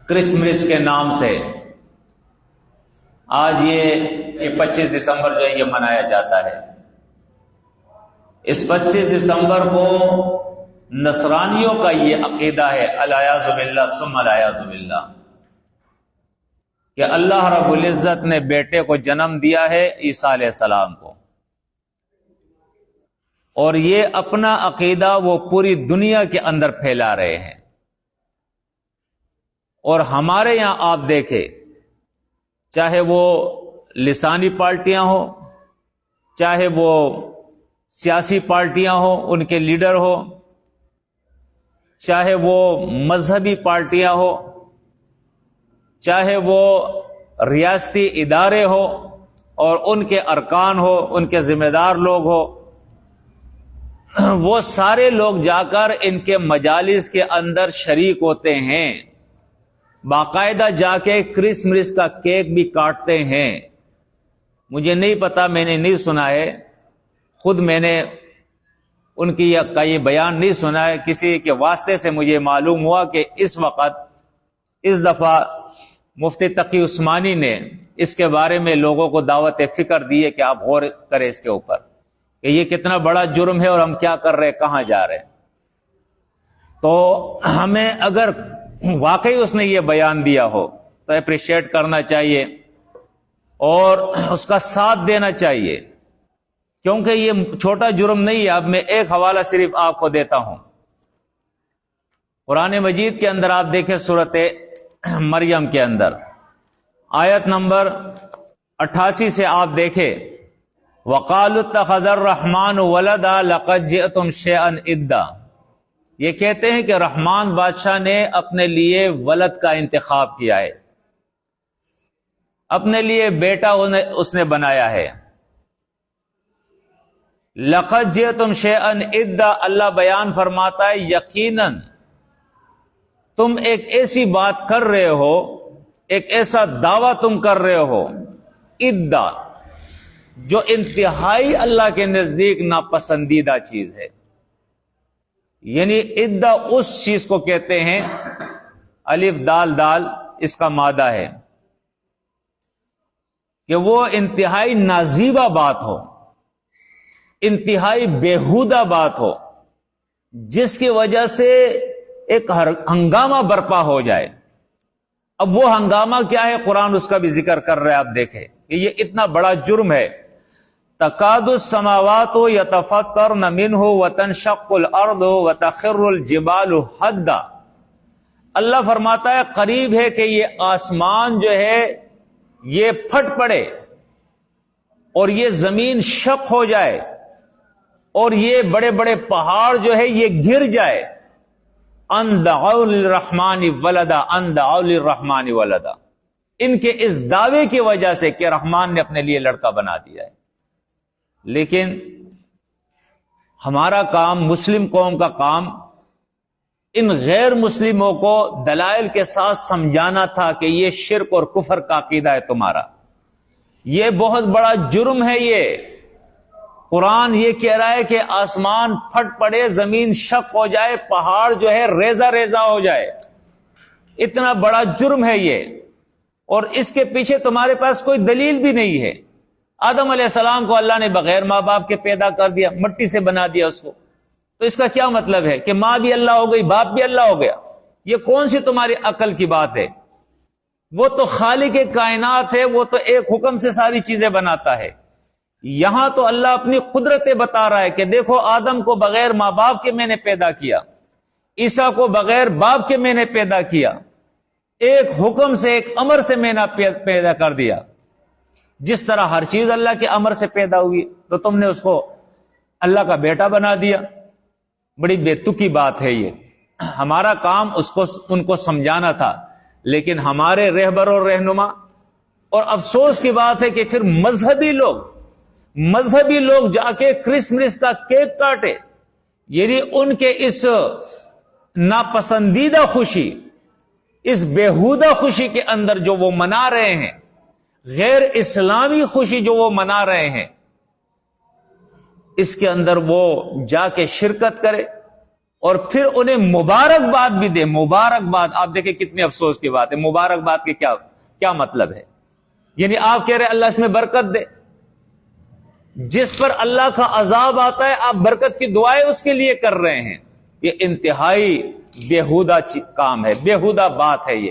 Christmas کے نام سے آج یہ 25 دسمبر جو ہے یہ منایا جاتا ہے۔ اس 25 دسمبر کو نصرانیوں کا یہ عقیدہ ہے، الیاذ باللہ ثم الیاذ باللہ، کہ اللہ رب العزت نے بیٹے کو جنم دیا ہے عیسیٰ علیہ السلام کو، اور یہ اپنا عقیدہ وہ پوری دنیا کے اندر پھیلا رہے ہیں۔ اور ہمارے یہاں آپ دیکھیں، چاہے وہ لسانی پارٹیاں ہوں، چاہے وہ سیاسی پارٹیاں ہوں، ان کے لیڈر ہو، چاہے وہ مذہبی پارٹیاں ہو، چاہے وہ ریاستی ادارے ہو اور ان کے ارکان ہو، ان کے ذمہ دار لوگ ہو، وہ سارے لوگ جا کر ان کے مجالس کے اندر شریک ہوتے ہیں، باقاعدہ جا کے کرسمس کا کیک بھی کاٹتے ہیں۔ مجھے نہیں پتا، میں نے نہیں سنا ہے، خود میں نے ان کی کا یہ بیان نہیں سنا ہے، کسی کے واسطے سے مجھے معلوم ہوا کہ اس وقت اس دفعہ مفتی تقی عثمانی نے اس کے بارے میں لوگوں کو دعوت فکر دی ہے کہ آپ غور کریں اس کے اوپر کہ یہ کتنا بڑا جرم ہے اور ہم کیا کر رہے ہیں، کہاں جا رہے ہیں۔ تو ہمیں اگر واقعی اس نے یہ بیان دیا ہو تو اپریشیٹ کرنا چاہیے اور اس کا ساتھ دینا چاہیے، کیونکہ یہ چھوٹا جرم نہیں ہے۔ اب میں ایک حوالہ صرف آپ کو دیتا ہوں، قرآن مجید کے اندر آپ دیکھیں سورۃ مریم کے اندر آیت نمبر 88 سے آپ دیکھیں، وَقَالُوا اتَّخَذَ الرَّحْمَنُ وَلَدًا لَقَدْ جِئْتُمْ شَيْئًا إِدًّا، یہ کہتے ہیں کہ رحمان بادشاہ نے اپنے لیے ولد کا انتخاب کیا ہے، اپنے لیے بیٹا اس نے بنایا ہے۔ لَقَدْ جِئْتُمْ شَيْئًا إِدًّا، اللہ بیان فرماتا ہے یقیناً تم ایک ایسی بات کر رہے ہو، ایک ایسا دعویٰ تم کر رہے ہو، ادا، جو انتہائی اللہ کے نزدیک ناپسندیدہ چیز ہے۔ یعنی ادا اس چیز کو کہتے ہیں، الف دال دال اس کا مادہ ہے، کہ وہ انتہائی نازیبہ بات ہو، انتہائی بیہودہ بات ہو، جس کی وجہ سے ایک ہنگامہ برپا ہو جائے۔ اب وہ ہنگامہ کیا ہے، قرآن اس کا بھی ذکر کر رہا ہے، آپ دیکھیں کہ یہ اتنا بڑا جرم ہے۔ تکاد السماوات یتفطرن منہ وتنشق الارض وتخر الجبال حدا، اللہ فرماتا ہے قریب ہے کہ یہ آسمان جو ہے یہ پھٹ پڑے اور یہ زمین شق ہو جائے اور یہ بڑے بڑے پہاڑ جو ہے یہ گر جائے۔ ان دعوا للرحمن ولدا، ان دعوا للرحمن ولدا، ان کے اس دعوے کی وجہ سے کہ رحمان نے اپنے لیے لڑکا بنا دیا ہے۔ لیکن ہمارا کام، مسلم قوم کا کام، ان غیر مسلموں کو دلائل کے ساتھ سمجھانا تھا کہ یہ شرک اور کفر کا عقیدہ ہے تمہارا، یہ بہت بڑا جرم ہے۔ یہ قرآن یہ کہہ رہا ہے کہ آسمان پھٹ پڑے، زمین شق ہو جائے، پہاڑ جو ہے ریزہ ریزہ ہو جائے، اتنا بڑا جرم ہے یہ، اور اس کے پیچھے تمہارے پاس کوئی دلیل بھی نہیں ہے۔ آدم علیہ السلام کو اللہ نے بغیر ماں باپ کے پیدا کر دیا، مٹی سے بنا دیا اس کو، تو اس کا کیا مطلب ہے کہ ماں بھی اللہ ہو گئی، باپ بھی اللہ ہو گیا؟ یہ کون سی تمہاری عقل کی بات ہے؟ وہ تو خالق کائنات ہے، وہ تو ایک حکم سے ساری چیزیں بناتا ہے۔ یہاں تو اللہ اپنی قدرتیں بتا رہا ہے کہ دیکھو آدم کو بغیر ماں باپ کے میں نے پیدا کیا، عیسیٰ کو بغیر باپ کے میں نے پیدا کیا، ایک حکم سے، ایک امر سے میں نے پیدا کر دیا۔ جس طرح ہر چیز اللہ کے امر سے پیدا ہوئی تو تم نے اس کو اللہ کا بیٹا بنا دیا۔ بڑی بے تکی بات ہے یہ۔ ہمارا کام ان کو سمجھانا تھا، لیکن ہمارے رہبر اور رہنما، اور افسوس کی بات ہے کہ پھر مذہبی لوگ جا کے کرسمس کا کیک کاٹے، یعنی ان کے اس ناپسندیدہ خوشی، اس بیہودہ خوشی کے اندر جو وہ منا رہے ہیں، غیر اسلامی خوشی جو وہ منا رہے ہیں، اس کے اندر وہ جا کے شرکت کرے اور پھر انہیں مبارکباد بھی دے. مبارکباد، آپ دیکھیں کتنے افسوس کی بات ہے. مبارکباد کے کیا مطلب ہے؟ یعنی آپ کہہ رہے ہیں اللہ اس میں برکت دے. جس پر اللہ کا عذاب آتا ہے آپ برکت کی دعائیں اس کے لیے کر رہے ہیں. یہ انتہائی بیہودہ کام ہے، بیہودہ بات ہے یہ.